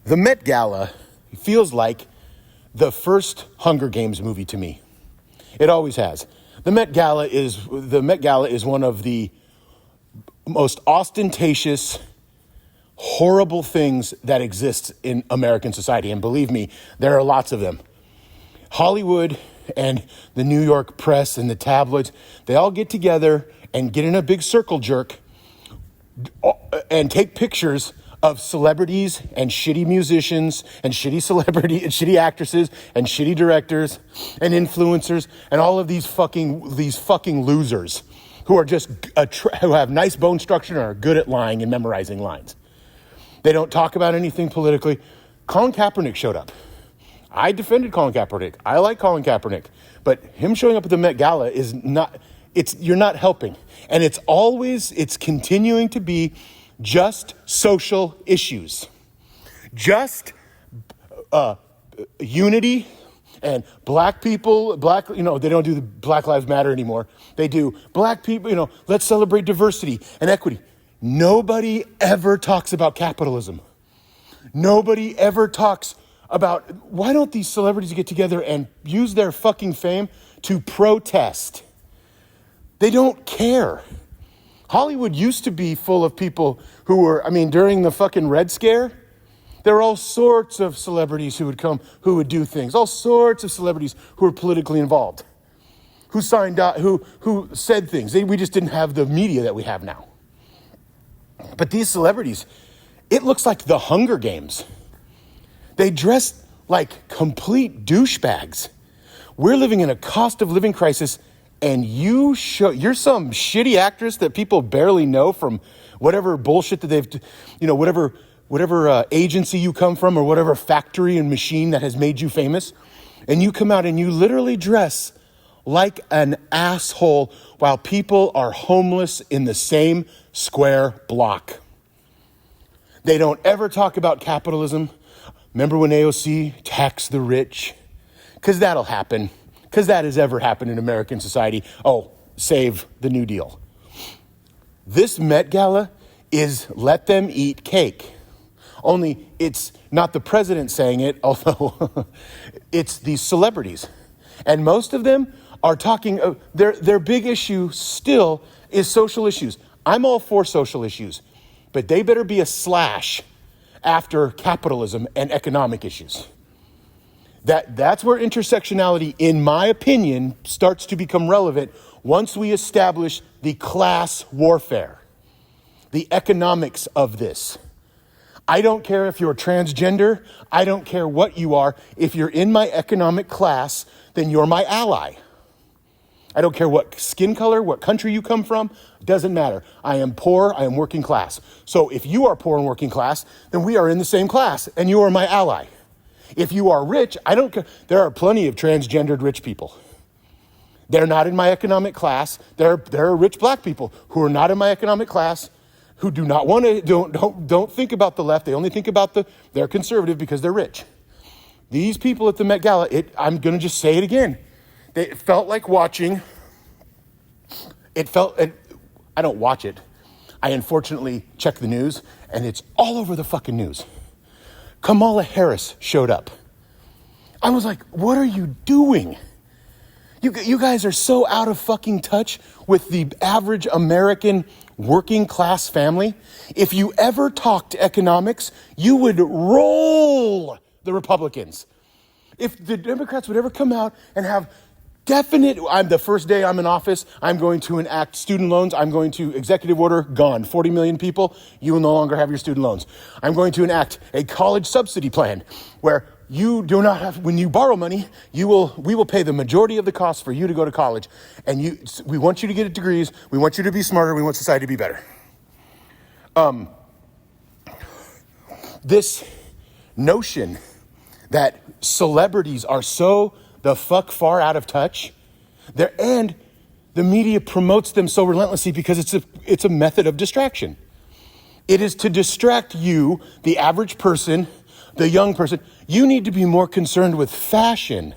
The Met Gala feels like the first Hunger Games movie to me. It always has. The Met Gala is one of the most ostentatious, horrible things that exists in American society. And believe me, there are lots of them. Hollywood and the New York press and the tabloids, they all get together and get in a big circle jerk and take pictures of celebrities and shitty musicians and shitty actresses and shitty directors and influencers and all of these fucking losers who are just who have nice bone structure and are good at lying and memorizing lines. They don't talk about anything politically. Colin Kaepernick showed up. I defended Colin Kaepernick. I like Colin Kaepernick, but him showing up at the Met Gala is not. You're not helping, and it's continuing to be just social issues, just unity and black people, they don't do the Black Lives Matter anymore. They do black people, let's celebrate diversity and equity. Nobody ever talks about capitalism. Nobody ever talks about why don't these celebrities get together and use their fucking fame to protest? They don't care. Hollywood used to be full of people who were, during the fucking Red Scare, there were all sorts of celebrities who would come, who would do things, all sorts of celebrities who were politically involved, who signed out, who said things. We just didn't have the media that we have now. But these celebrities, it looks like the Hunger Games. They dress like complete douchebags. We're living in a cost of living crisis, and you're some shitty actress that people barely know from whatever bullshit that they've, whatever agency you come from or whatever factory and machine that has made you famous. And you come out and you literally dress like an asshole while people are homeless in the same square block. They don't ever talk about capitalism. Remember when AOC taxed the rich? Because that'll happen. Because that has ever happened in American society. Oh, save the New Deal. This Met Gala is let them eat cake. Only it's not the president saying it, although it's these celebrities. And most of them are talking, their big issue still is social issues. I'm all for social issues, but they better be a slash after capitalism and economic issues. That's where intersectionality, in my opinion, starts to become relevant once we establish the class warfare, the economics of this. I don't care if you're transgender. I don't care what you are. If you're in my economic class, then you're my ally. I don't care what skin color, what country you come from. It doesn't matter. I am poor. I am working class. So if you are poor and working class, then we are in the same class, and you are my ally. If you are rich, I don't care. There are plenty of transgendered rich people. They're not in my economic class. There are rich black people who are not in my economic class, who do not want to, don't think about the left. They only think about they're conservative because they're rich. These people at the Met Gala, I'm going to just say it again. It felt like watching. I don't watch it. I unfortunately check the news, and it's all over the fucking news. Kamala Harris showed up. I was like, what are you doing? You guys are so out of fucking touch with the average American working class family. If you ever talked economics, you would roll the Republicans. If the Democrats would ever come out and have the first day I'm in office, I'm going to enact student loans. I'm going to executive order, gone. 40 million people, you will no longer have your student loans. I'm going to enact a college subsidy plan where you do not have, when you borrow money, we will pay the majority of the cost for you to go to college. And we want you to get degrees. We want you to be smarter. We want society to be better. This notion that celebrities are so the fuck far out of touch, and the media promotes them so relentlessly because it's a method of distraction. It is to distract you, the average person, the young person. You need to be more concerned with fashion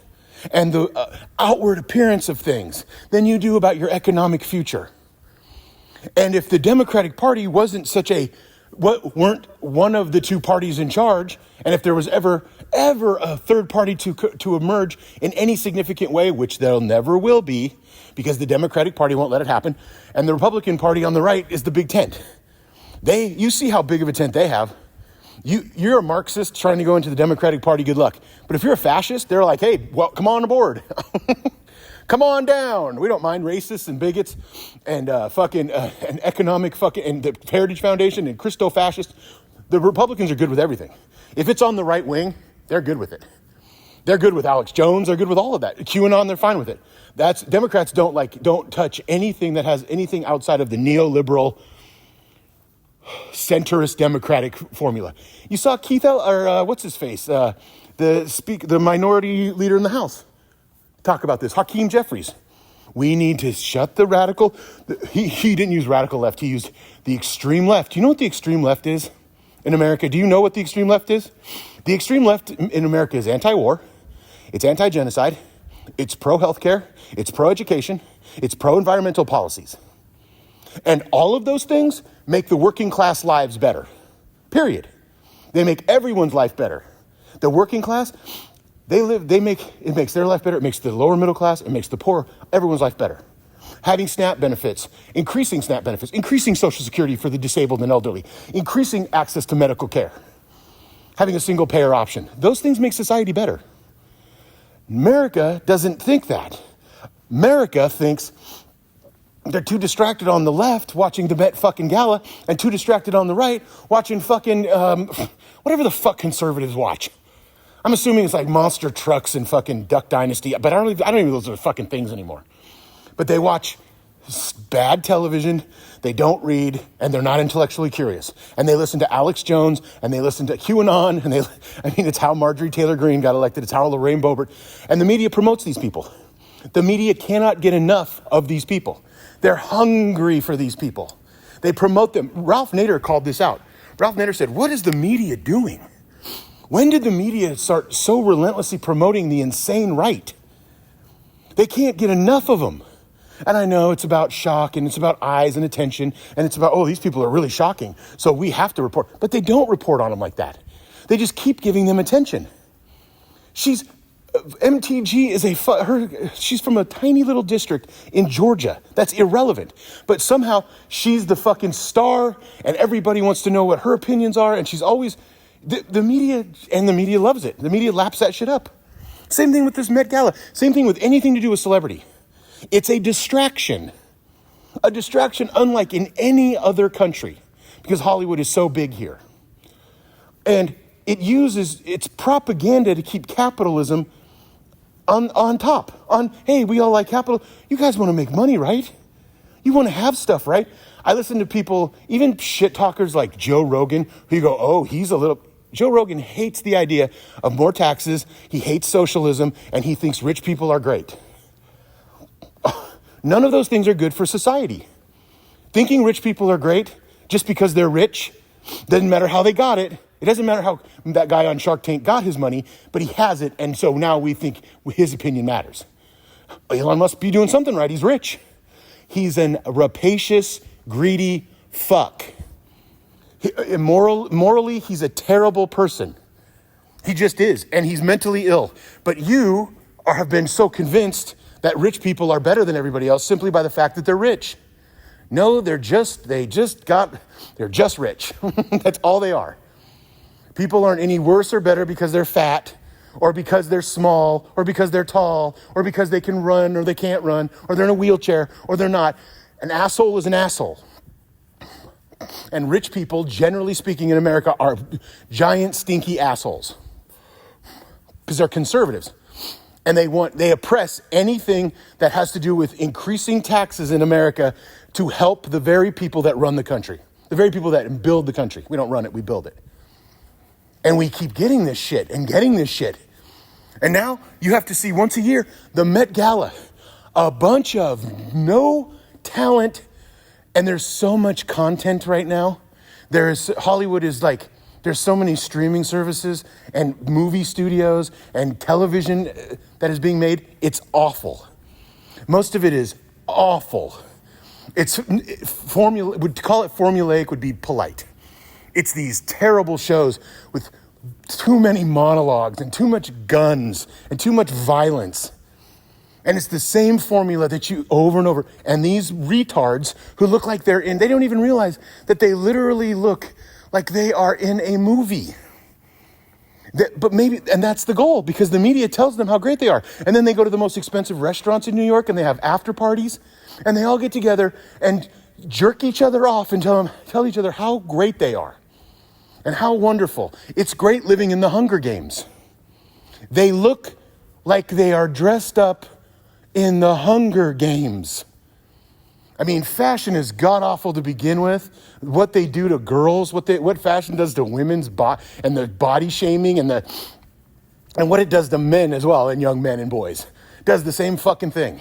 and the outward appearance of things than you do about your economic future. And if the Democratic Party wasn't such a What weren't one of the two parties in charge, and if there was ever a third party to emerge in any significant way, which there never will be, because the Democratic Party won't let it happen, and the Republican Party on the right is the big tent. You see how big of a tent they have. You're a Marxist trying to go into the Democratic Party, good luck. But if you're a fascist, they're like, hey, well, come on aboard. Come on down. We don't mind racists and bigots and and economic and the Heritage Foundation and Christo-fascists. The Republicans are good with everything. If it's on the right wing, they're good with it. They're good with Alex Jones. They're good with all of that. QAnon, they're fine with it. Democrats don't touch anything that has anything outside of the neoliberal centrist Democratic formula. You saw what's his face, the minority leader in the House, talk about this. Hakeem Jeffries. We need to shut the radical. He didn't use radical left. He used the extreme left. Do you know what the extreme left is in America? Do you know what the extreme left is? The extreme left in America is anti-war. It's anti-genocide. It's pro-healthcare. It's pro-education. It's pro-environmental policies. And all of those things make the working class lives better. Period. They make everyone's life better. The working class, it makes their life better. It makes the lower middle class, it makes the poor, everyone's life better. Having SNAP benefits, increasing Social Security for the disabled and elderly, increasing access to medical care, having a single payer option. Those things make society better. America doesn't think that. America thinks they're too distracted on the left watching the Met fucking Gala and too distracted on the right watching fucking whatever the fuck conservatives watch. I'm assuming it's like monster trucks and fucking Duck Dynasty, but I don't even know those are fucking things anymore. But they watch bad television, they don't read, and they're not intellectually curious. And they listen to Alex Jones, and they listen to QAnon, and it's how Marjorie Taylor Greene got elected, it's how Lorraine Boebert, and the media promotes these people. The media cannot get enough of these people. They're hungry for these people. They promote them. Ralph Nader called this out. Ralph Nader said, what is the media doing? When did the media start so relentlessly promoting the insane right? They can't get enough of them. And I know it's about shock and it's about eyes and attention and it's about, these people are really shocking, so we have to report. But they don't report on them like that. They just keep giving them attention. MTG is she's from a tiny little district in Georgia. That's irrelevant. But somehow she's the fucking star and everybody wants to know what her opinions are. And she's always, the media loves it. The media laps that shit up. Same thing with this Met Gala. Same thing with anything to do with celebrity. It's a distraction. A distraction unlike in any other country because Hollywood is so big here. And it uses its propaganda to keep capitalism on top. Hey, we all like capital. You guys want to make money, right? You want to have stuff, right? I listen to people, even shit talkers like Joe Rogan, who you go, Joe Rogan hates the idea of more taxes. He hates socialism, and he thinks rich people are great. None of those things are good for society. Thinking rich people are great just because they're rich doesn't matter how they got it. It doesn't matter how that guy on Shark Tank got his money, but he has it, and so now we think his opinion matters. Elon must be doing something right. He's rich. He's a rapacious, greedy fuck. Morally, he's a terrible person. He just is, and he's mentally ill. But you have been so convinced that rich people are better than everybody else simply by the fact that they're rich. No, they're just rich. That's all they are. People aren't any worse or better because they're fat, or because they're small, or because they're tall, or because they can run or they can't run, or they're in a wheelchair, or they're not. An asshole is an asshole. And rich people, generally speaking in America, are giant stinky assholes because they're conservatives. And they oppress anything that has to do with increasing taxes in America to help the very people that run the country, the very people that build the country. We don't run it, we build it. And we keep getting this shit. And now you have to see once a year, the Met Gala, a bunch of no talent. And there's so much content right now. Hollywood is like, there's so many streaming services and movie studios and television that is being made. It's awful. Most of it is awful. Would call it formulaic would be polite. It's these terrible shows with too many monologues and too much guns and too much violence. And it's the same formula that you over and over. And these retards who look like they don't even realize that they literally look like they are in a movie. And that's the goal, because the media tells them how great they are. And then they go to the most expensive restaurants in New York and they have after parties and they all get together and jerk each other off and tell each other how great they are and how wonderful. It's great living in the Hunger Games. They look like they are dressed up in the Hunger Games. I mean, fashion is god-awful to begin with. What they do to girls, what fashion does to women's body, and the body shaming, and what it does to men as well, and young men and boys. It does the same fucking thing.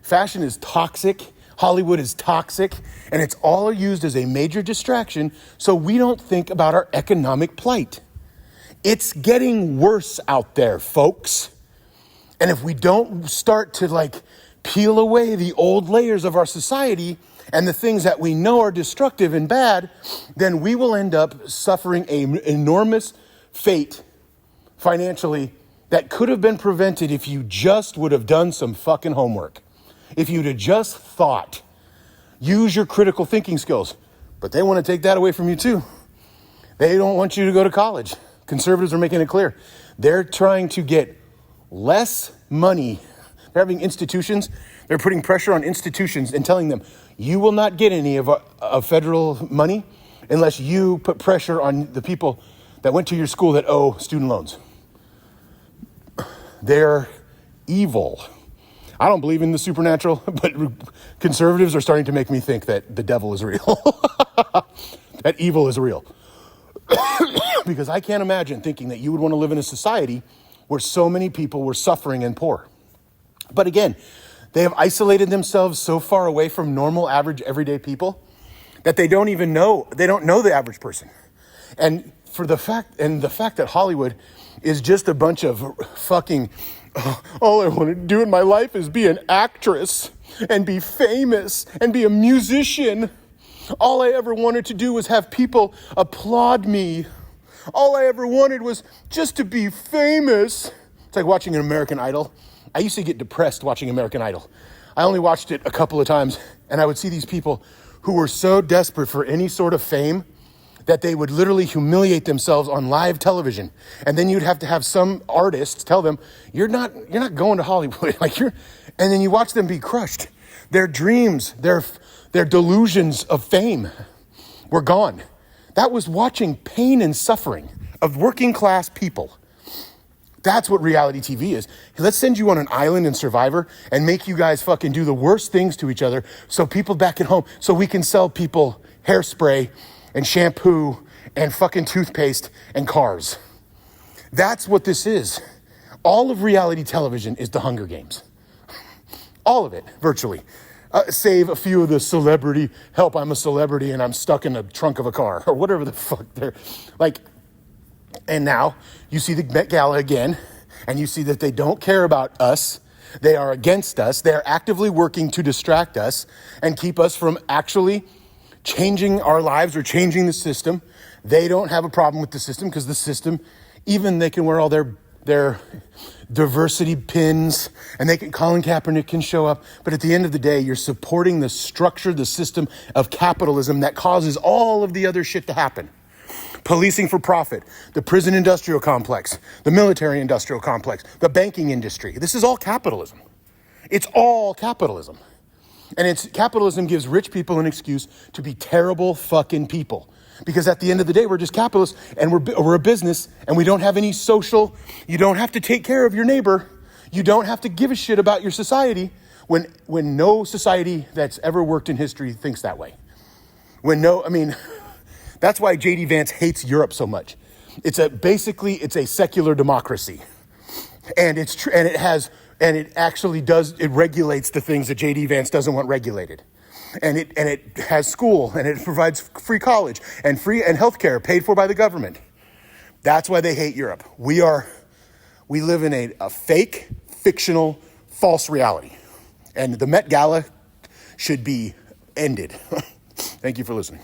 Fashion is toxic. Hollywood is toxic. And it's all used as a major distraction so we don't think about our economic plight. It's getting worse out there, folks. And if we don't start to peel away the old layers of our society and the things that we know are destructive and bad, then we will end up suffering an enormous fate financially that could have been prevented if you just would have done some fucking homework. If you'd have just thought, use your critical thinking skills. But they want to take that away from you too. They don't want you to go to college. Conservatives are making it clear. They're trying to get less money. They're having institutions. They're putting pressure on institutions and telling them, you will not get any of federal money unless you put pressure on the people that went to your school that owe student loans. They're evil. I don't believe in the supernatural, but conservatives are starting to make me think that the devil is real. That evil is real. Because I can't imagine thinking that you would want to live in a society where so many people were suffering and poor. But again, they have isolated themselves so far away from normal, average, everyday people that they don't know the average person. And the fact that Hollywood is just a bunch of fucking, all I want to do in my life is be an actress and be famous and be a musician. All I ever wanted to do was have people applaud me. All I ever wanted was just to be famous. It's like watching an American Idol. I used to get depressed watching American Idol. I only watched it a couple of times, and I would see these people who were so desperate for any sort of fame that they would literally humiliate themselves on live television. And then you'd have to have some artist tell them, you're not going to Hollywood. And then you watch them be crushed. Their dreams, their delusions of fame were gone. That was watching pain and suffering of working class people. That's what reality TV is. Let's send you on an island in Survivor and make you guys fucking do the worst things to each other so people back at home, so we can sell people hairspray and shampoo and fucking toothpaste and cars. That's what this is. All of reality television is the Hunger Games. All of it, virtually. Save a few of the celebrity, help, I'm a celebrity and I'm stuck in the trunk of a car, or whatever the fuck they're like. And now you see the Met Gala again, and you see that they don't care about us. They are against us. They are actively working to distract us and keep us from actually changing our lives or changing the system. They don't have a problem with the system because the system, even they can wear all their diversity pins, and Colin Kaepernick can show up. But at the end of the day, you're supporting the structure, the system of capitalism that causes all of the other shit to happen. Policing for profit, the prison industrial complex, the military industrial complex, the banking industry. This is all capitalism. It's all capitalism. And capitalism gives rich people an excuse to be terrible fucking people. Because at the end of the day, we're just capitalists, and we're a business, and we don't have any social. You don't have to take care of your neighbor. You don't have to give a shit about your society when no society that's ever worked in history thinks that way. That's why J.D. Vance hates Europe so much. It's a secular democracy, and it actually regulates the things that J.D. Vance doesn't want regulated. And it has school, and it provides free college and healthcare paid for by the government. That's why they hate Europe. We live in a fake, fictional, false reality. And the Met Gala should be ended. Thank you for listening.